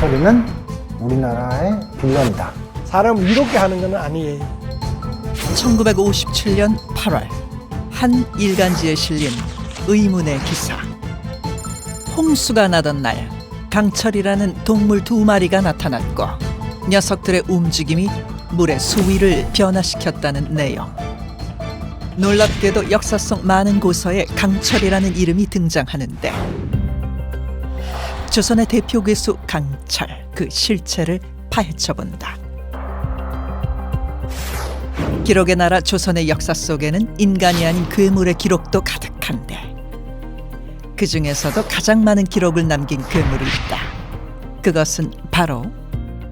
강철이는 우리나라의 빌런이다. 사람을 이롭게 하는 건 아니에요. 1957년 8월 한 일간지에 실린 의문의 기사. 홍수가 나던 날 강철이라는 동물 2마리가 나타났고 녀석들의 움직임이 물의 수위를 변화시켰다는 내용. 놀랍게도 역사 속 많은 고서에 강철이라는 이름이 등장하는데 조선의 대표 괴수 강철, 그 실체를 파헤쳐본다. 기록의 나라 조선의 역사 속에는 인간이 아닌 괴물의 기록도 가득한데 그 중에서도 가장 많은 기록을 남긴 괴물이 있다. 그것은 바로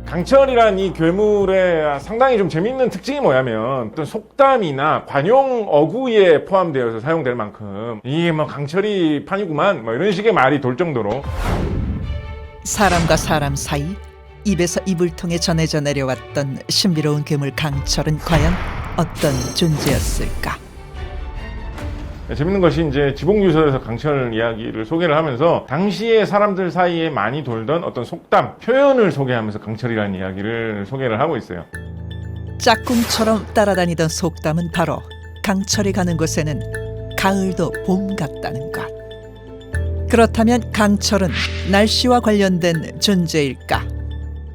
강철이란 이 괴물의 상당히 좀 재밌는 특징이 뭐냐면 어떤 속담이나 관용 어구에 포함되어서 사용될 만큼 이게 뭐 강철이 판이구만 뭐 이런 식의 말이 돌 정도로 사람과 사람 사이 입에서 입을 통해 전해져 내려왔던 신비로운 괴물 강철은 과연 어떤 존재였을까? 재밌는 것이 이제 지봉유서에서 강철 이야기를 소개를 하면서 당시에 사람들 사이에 많이 돌던 어떤 속담, 표현을 소개하면서 강철이라는 이야기를 소개를 하고 있어요. 짝꿍처럼 따라다니던 속담은 바로 강철이 가는 곳에는 가을도 봄 같다는 것. 그렇다면 강철은 날씨와 관련된 존재일까?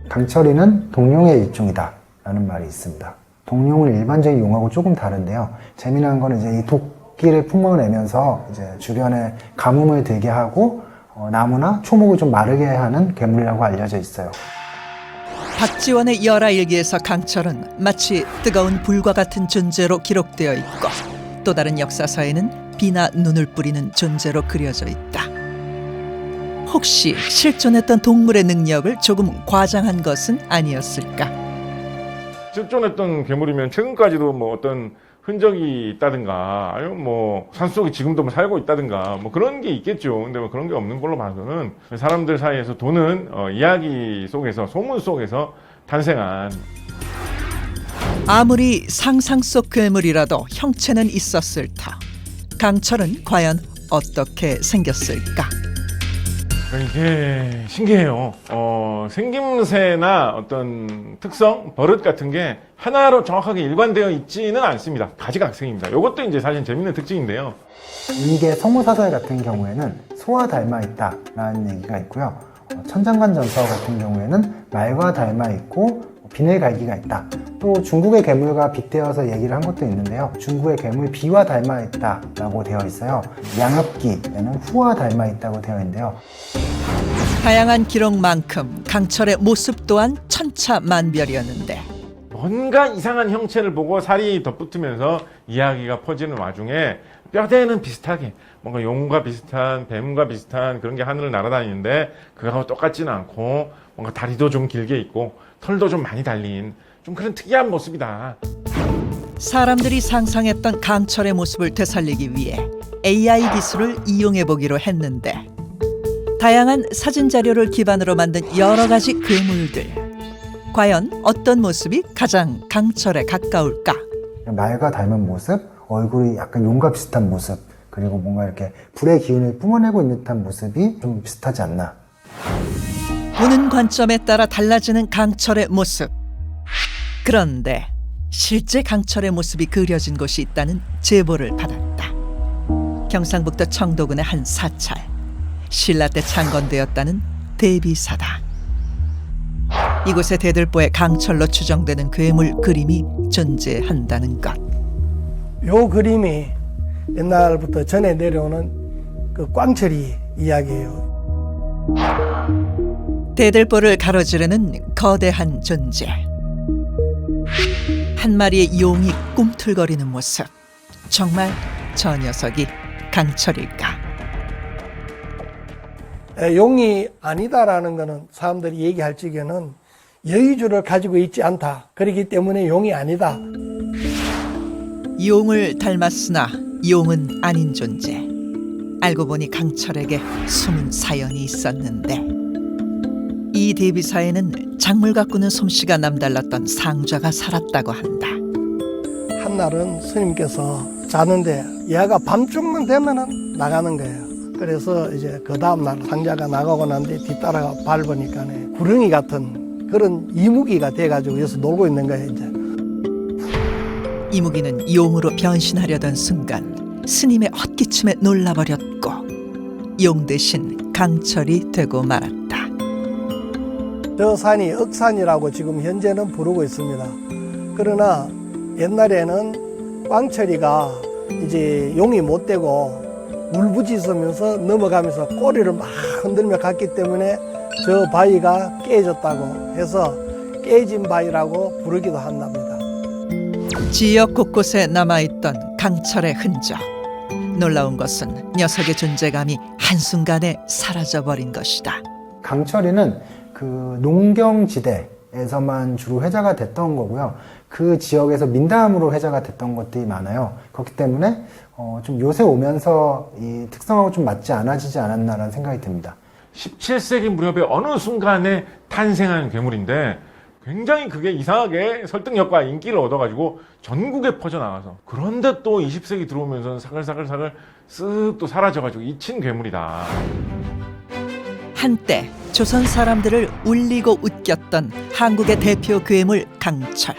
강철이는 동룡의 일종이다 라는 말이 있습니다. 동룡은 일반적인 용하고 조금 다른데요. 재미난 거는 이제 이 도끼를 뿜어내면서 이제 주변에 가뭄을 들게 하고 나무나 초목을 좀 마르게 하는 괴물이라고 알려져 있어요. 박지원의 열하일기에서 강철은 마치 뜨거운 불과 같은 존재로 기록되어 있고 또 다른 역사서에는 비나 눈을 뿌리는 존재로 그려져 있다. 혹시 실존했던 동물의 능력을 조금 과장한 것은 아니었을까? 실존했던 괴물이면 최근까지도 뭐 어떤 흔적이 있다든가 아니면 뭐 산속에 지금도 뭐 살고 있다든가 뭐 그런 게 있겠죠. 근데 뭐 그런 게 없는 걸로 봐서는 사람들 사이에서 도는 이야기 속에서 소문 속에서 탄생한 아무리 상상 속 괴물이라도 형체는 있었을 터. 강철은 과연 어떻게 생겼을까? 이게 신기해요. 생김새나 어떤 특성, 버릇 같은 게 하나로 정확하게 일관되어 있지는 않습니다. 가지각색입니다. 이것도 이제 사실 재밌는 특징인데요. 이게 성모사설 같은 경우에는 소와 닮아 있다라는 얘기가 있고요. 천장관 전서 같은 경우에는 말과 닮아 있고 비늘갈기가 있다. 또 중국의 괴물과 빗대어서 얘기를 한 것도 있는데요. 중국의 괴물 비와 닮아 있다라고 되어 있어요. 양압기에는 후와 닮아 있다고 되어 있는데요. 다양한 기록만큼 강철의 모습 또한 천차만별이었는데 뭔가 이상한 형체를 보고 살이 덧붙으면서 이야기가 퍼지는 와중에 뼈대는 비슷하게 뭔가 용과 비슷한 뱀과 비슷한 그런 게 하늘을 날아다니는데 그거하고 똑같지는 않고 뭔가 다리도 좀 길게 있고 털도 좀 많이 달린 좀 그런 특이한 모습이다. 사람들이 상상했던 강철의 모습을 되살리기 위해 AI 기술을 이용해 보기로 했는데 다양한 사진 자료를 기반으로 만든 여러 가지 괴물들. 과연 어떤 모습이 가장 강철에 가까울까? 말과 닮은 모습, 얼굴이 약간 용과 비슷한 모습, 그리고 뭔가 이렇게 불의 기운을 뿜어내고 있는 듯한 모습이 좀 비슷하지 않나. 보는 관점에 따라 달라지는 강철의 모습. 그런데 실제 강철의 모습이 그려진 곳이 있다는 제보를 받았다. 경상북도 청도군의 한 사찰. 신라 때 창건되었다는 대비사다. 이곳의 대들보에 강철로 추정되는 괴물 그림이 존재한다는 것. 요 그림이 옛날부터 전해 내려오는 그 꽝철이 이야기예요. 대들보를 가로지르는 거대한 존재. 한 마리의 용이 꿈틀거리는 모습. 정말 저 녀석이 강철일까? 용이 아니다라는 것은 사람들이 얘기할 적에는 여의주를 가지고 있지 않다. 그렇기 때문에 용이 아니다. 용을 닮았으나 용은 아닌 존재. 알고 보니 강철에게 숨은 사연이 있었는데 이 대비사에는 작물 가꾸는 솜씨가 남달랐던 상좌가 살았다고 한다. 한날은 스님께서 자는데 얘가 밤중만 되면은 나가는 거예요. 그래서 이제 그 다음날 상자가 나가고 난 뒤에 뒤따라가 밟으니까 구렁이 같은 그런 이무기가 돼가지고 여기서 놀고 있는 거예요, 이제. 이무기는 용으로 변신하려던 순간 스님의 헛기침에 놀라버렸고 용 대신 강철이 되고 말았다. 저 산이 억산이라고 지금 현재는 부르고 있습니다. 그러나 옛날에는 꽝철이가 이제 용이 못 되고 울부짖으면서 넘어가면서 꼬리를 막 흔들며 갔기 때문에 저 바위가 깨졌다고 해서 깨진 바위라고 부르기도 한답니다. 지역 곳곳에 남아있던 강철의 흔적. 놀라운 것은 녀석의 존재감이 한순간에 사라져버린 것이다. 강철이는 그 농경지대에서만 주로 회자가 됐던 거고요. 그 지역에서 민담으로 회자가 됐던 것들이 많아요. 그렇기 때문에 좀 요새 오면서 이 특성하고 좀 맞지 않아지지 않았나라는 생각이 듭니다. 17세기 무렵에 어느 순간에 탄생한 괴물인데 굉장히 그게 이상하게 설득력과 인기를 얻어가지고 전국에 퍼져나가서 그런데 또 20세기 들어오면서 사글사글 쓱 또 사라져가지고 잊힌 괴물이다. 한때 조선 사람들을 울리고 웃겼던 한국의 대표 괴물 강철.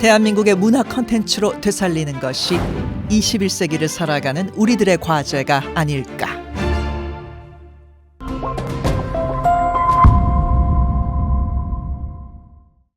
대한민국의 문화 콘텐츠로 되살리는 것이 21세기를 살아가는 우리들의 과제가 아닐까.